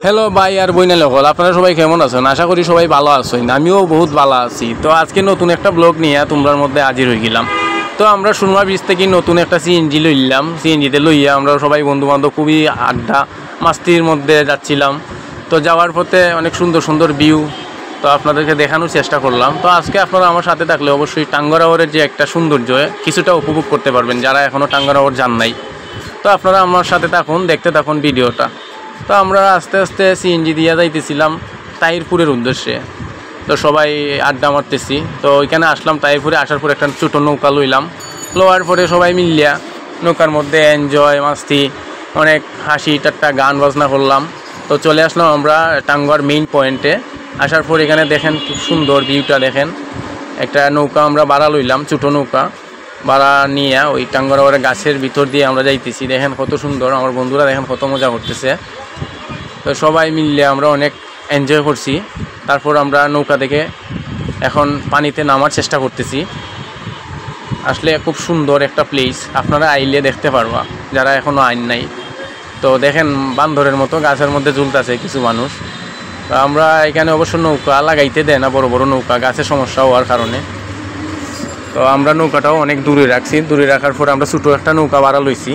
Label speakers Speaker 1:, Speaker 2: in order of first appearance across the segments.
Speaker 1: Hello ভাই আর Bruyne local, আপনারা সবাই কেমন আছেন? আশা করি সবাই ভালো আছেন। আমিও বহুত ভালো আছি। তো আজকে নতুন একটা ব্লগ নিয়ে তোমরার মধ্যে হাজির হয়ে গেলাম। তো আমরা সুরমা ব্রিজ থেকে নতুন একটা সিএনজি লইলাম। সিএনজিতে লইয়া আমরা সবাই বন্ধুবান্ধব খুবই আড্ডা মাস্তির মধ্যে যাচ্ছিলাম। তো যাওয়ার পথে অনেক সুন্দর সুন্দর ভিউ তো আপনাদেরকে দেখানোর চেষ্টা করলাম। তো আজকে আপনারা আমার সাথে থাকলে অবশ্যই টাঙ্গারাওয়ারের যে একটা সৌন্দর্য কিছুটা উপভোগ করতে পারবেন, যারা এখনও টাঙ্গারাওয়ার যান নাই। তো আপনারা আমার সাথে থাকুন, দেখতে থাকুন ভিডিওটা। তো আমরা আস্তে আস্তে সিএনজি দিয়ে যাইতেছিলাম তাহিরপুরের উদ্দেশ্যে। তো সবাই আড্ডা মারতেছি। তো ওইখানে আসলাম তাহিরপুরে। আসার পর একটা ছোটো নৌকা লইলাম। লোয়ার পরে সবাই মিলিয়া নৌকার মধ্যে এনজয় মাস্তি, অনেক হাসি ঠাট্টা গান বাজনা করলাম। তো চলে আসলাম আমরা টাঙ্গার মেইন পয়েন্টে। আসার পর এখানে দেখেন খুব সুন্দর ভিউটা দেখেন। একটা নৌকা আমরা ভাড়া লইলাম, ছোটো নৌকা ভাড়া নিয়ে ওই টাঙ্গারাওয়ারের গাছের ভিতর দিয়ে আমরা যাইতেছি। দেখেন কত সুন্দর, আমার বন্ধুরা দেখেন কত মজা করতেছে। তো সবাই মিললে আমরা অনেক এনজয় করছি। তারপর আমরা নৌকা থেকে এখন পানিতে নামার চেষ্টা করতেছি। আসলে খুব সুন্দর একটা প্লেস, আপনারা আইলে দেখতে পারবা যারা এখনও আইন নাই। তো দেখেন বান্দরের মতো গাছের মধ্যে ঝুলতেছে কিছু মানুষ। তো আমরা এখানে অবশ্য নৌকা লাগাইতে দেয় না, বড় বড় নৌকা, গাছের সমস্যা হওয়ার কারণে। তো আমরা নৌকাটাও অনেক দূরে রাখছি। দূরে রাখার পর আমরা ছোটো একটা নৌকা ভাড়া লইছি।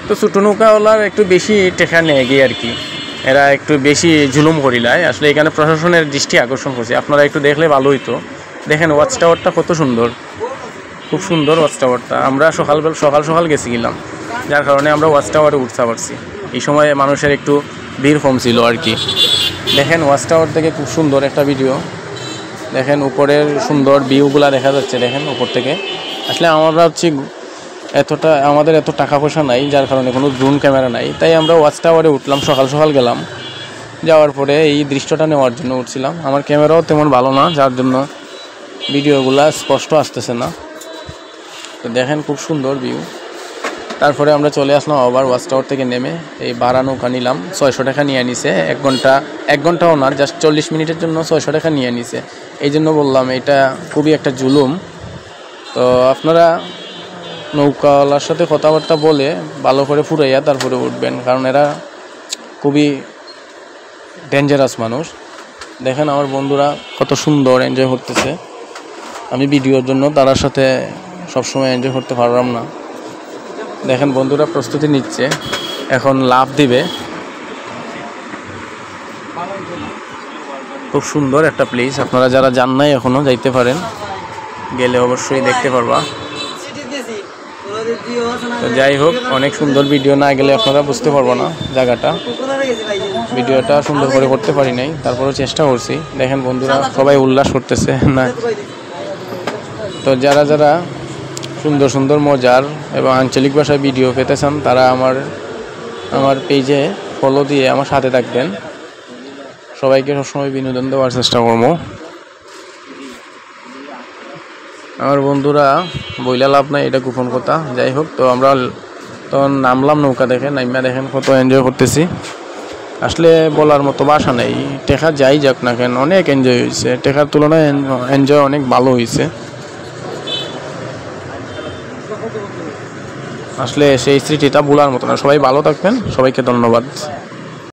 Speaker 1: তো ছোটো নৌকাওয়ালার একটু বেশি টেকা নেয় গিয়ে আর কি, এরা একটু বেশি জুলুম করিলায়। আসলে এখানে প্রশাসনের দৃষ্টি আকর্ষণ করছে, আপনারা একটু দেখলে ভালো হইতো। দেখেন ওয়াচ টাওয়ারটা কত সুন্দর, খুব সুন্দর ওয়াচ টাওয়ারটা। আমরা সকাল গেছিলাম, যার কারণে আমরা ওয়াচ টাওয়ারে উঠতে পারছি। এই সময় মানুষের একটু ভিড় কম ছিল আর কি। দেখেন ওয়াচ টাওয়ার থেকে খুব সুন্দর একটা ভিডিও দেখেন, উপরের সুন্দর ভিউগুলা দেখা যাচ্ছে দেখেন উপর থেকে। আসলে আমরা আমাদের এত টাকা পয়সা নাই, যার কারণে কোনো ড্রোন ক্যামেরা নাই, তাই আমরা ওয়াচ টাওয়ারে উঠলাম। সকাল গেলাম, যাওয়ার পরে এই দৃশ্যটা নেওয়ার জন্য উঠছিলাম। আমার ক্যামেরাও তেমন ভালো না, যার জন্য ভিডিওগুলা স্পষ্ট আসতেছে না। তো দেখেন খুব সুন্দর ভিউ। তারপরে আমরা চলে আসলাম আবার ওয়াচ টাওয়ার থেকে নেমে এই ভাড়া নৌকা নিলাম। 600 টাকা নিয়ে নিছে। এক ঘন্টাও না, জাস্ট 40 মিনিটের জন্য 600 টাকা নিয়ে নিছে। এই জন্য বললাম এটা খুবই একটা জুলুম। তো আপনারা নৌকাওয়ালার সাথে কথাবার্তা বলে ভালো করে ফুরাইয়া তারপরে উঠবেন, কারণ এরা খুবই ডেঞ্জারাস মানুষ। দেখেন আমার বন্ধুরা কত সুন্দর এনজয় করতেছে। আমি ভিডিওর জন্য তার সাথে সবসময় এনজয় করতে পারলাম না। দেখেন বন্ধুরা প্রস্তুতি নিচ্ছে, এখন লাফ দিবে। খুব সুন্দর একটা প্লেস, আপনারা যারা যান নাই এখনও যাইতে পারেন, গেলে অবশ্যই দেখতে পারবা। তো যাই হোক, অনেক সুন্দর ভিডিও না গেলে আপনারা বুঝতে পারবো না জায়গাটা। ভিডিওটা সুন্দর করে করতে পারি নাই, তারপরেও চেষ্টা করছি। দেখেন বন্ধুরা সবাই উল্লাস করতেছে না। তো যারা সুন্দর সুন্দর মজার এবং আঞ্চলিক ভাষায় ভিডিও পেতে চান, তারা আমার পেজে ফলো দিয়ে আমার সাথে থাকবেন। সবাইকে সবসময় বিনোদন দেওয়ার চেষ্টা করবো। আমার বন্ধুরা বইলা লাভ নাই, এটা গোপন কথা। যাই হোক, তো আমরা তখন নামলাম নৌকা দেখেন, নাইমা দেখেন কত এনজয় করতেছি। আসলে বলার মতো ভাষা নেই। টেকা যাই যাক না কেন, অনেক এনজয় হয়েছে। টেকার তুলনায় এনজয় অনেক ভালো হয়েছে। আসলে সেই স্মৃতিটা ভোলার মতো না। সবাই ভালো থাকবেন, সবাইকে ধন্যবাদ।